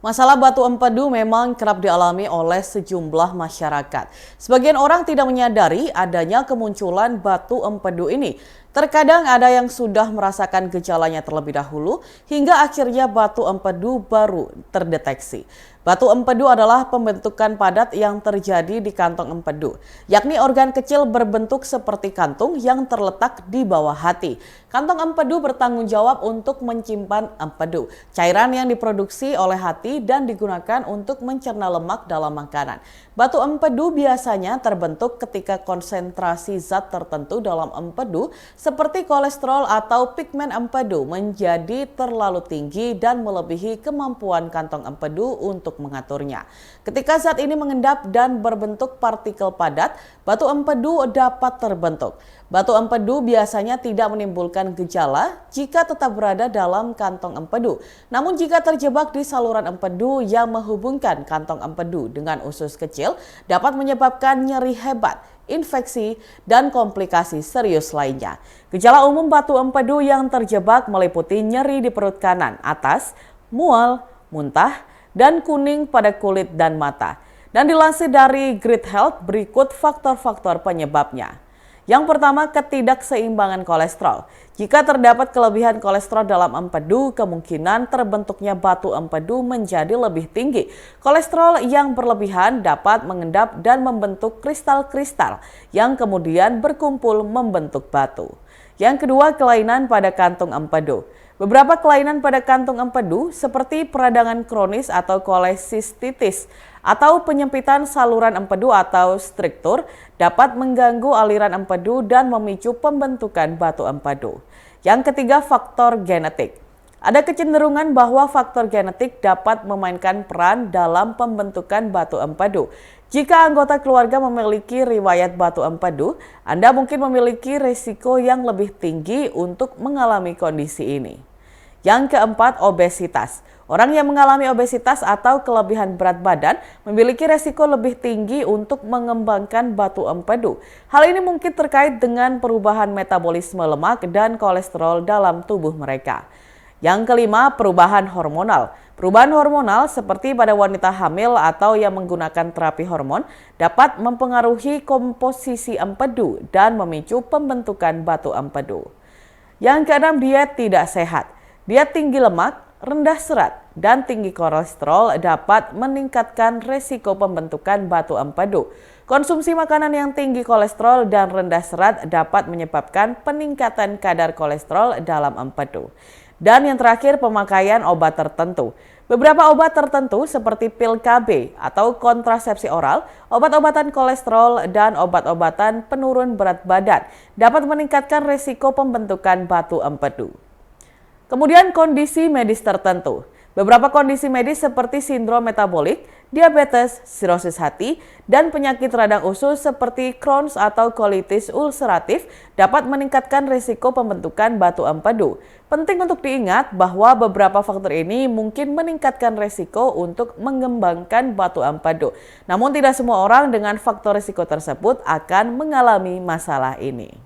Masalah batu empedu memang kerap dialami oleh sejumlah masyarakat. Sebagian orang tidak menyadari adanya kemunculan batu empedu ini. Terkadang ada yang sudah merasakan gejalanya terlebih dahulu hingga akhirnya batu empedu baru terdeteksi. Batu empedu adalah pembentukan padat yang terjadi di kantong empedu, yakni organ kecil berbentuk seperti kantung yang terletak di bawah hati. Kantong empedu bertanggung jawab untuk menyimpan empedu, cairan yang diproduksi oleh hati dan digunakan untuk mencerna lemak dalam makanan. Batu empedu biasanya terbentuk ketika konsentrasi zat tertentu dalam empedu seperti kolesterol atau pigmen empedu menjadi terlalu tinggi dan melebihi kemampuan kantong empedu untuk mengaturnya. Ketika zat ini mengendap dan berbentuk partikel padat, batu empedu dapat terbentuk. Batu empedu biasanya tidak menimbulkan gejala jika tetap berada dalam kantong empedu. Namun jika terjebak di saluran empedu yang menghubungkan kantong empedu dengan usus kecil, dapat menyebabkan nyeri hebat, infeksi, dan komplikasi serius lainnya. Gejala umum batu empedu yang terjebak meliputi nyeri di perut kanan atas, mual, muntah, dan kuning pada kulit dan mata. Dan dilansir dari Grid Health, berikut faktor-faktor penyebabnya. Yang pertama, ketidakseimbangan kolesterol. Jika terdapat kelebihan kolesterol dalam empedu, kemungkinan terbentuknya batu empedu menjadi lebih tinggi. Kolesterol yang berlebihan dapat mengendap dan membentuk kristal-kristal yang kemudian berkumpul membentuk batu. Yang kedua, kelainan pada kantung empedu. Beberapa kelainan pada kantung empedu seperti peradangan kronis atau kolesistitis atau penyempitan saluran empedu atau struktur dapat mengganggu aliran empedu dan memicu pembentukan batu empedu. Yang ketiga, faktor genetik. Ada kecenderungan bahwa faktor genetik dapat memainkan peran dalam pembentukan batu empedu. Jika anggota keluarga memiliki riwayat batu empedu, Anda mungkin memiliki risiko yang lebih tinggi untuk mengalami kondisi ini. Yang keempat, obesitas. Orang yang mengalami obesitas atau kelebihan berat badan memiliki risiko lebih tinggi untuk mengembangkan batu empedu. Hal ini mungkin terkait dengan perubahan metabolisme lemak dan kolesterol dalam tubuh mereka. Yang kelima, perubahan hormonal. Perubahan hormonal seperti pada wanita hamil atau yang menggunakan terapi hormon dapat mempengaruhi komposisi empedu dan memicu pembentukan batu empedu. Yang keenam, diet tidak sehat. Diet tinggi lemak, rendah serat, dan tinggi kolesterol dapat meningkatkan risiko pembentukan batu empedu. Konsumsi makanan yang tinggi kolesterol dan rendah serat dapat menyebabkan peningkatan kadar kolesterol dalam empedu. Dan yang terakhir, pemakaian obat tertentu. Beberapa obat tertentu seperti pil KB atau kontrasepsi oral, obat-obatan kolesterol, dan obat-obatan penurun berat badan dapat meningkatkan risiko pembentukan batu empedu. Kemudian kondisi medis tertentu. Beberapa kondisi medis seperti sindrom metabolik, diabetes, sirosis hati, dan penyakit radang usus seperti Crohn's atau kolitis ulceratif dapat meningkatkan risiko pembentukan batu empedu. Penting untuk diingat bahwa beberapa faktor ini mungkin meningkatkan risiko untuk mengembangkan batu empedu. Namun tidak semua orang dengan faktor risiko tersebut akan mengalami masalah ini.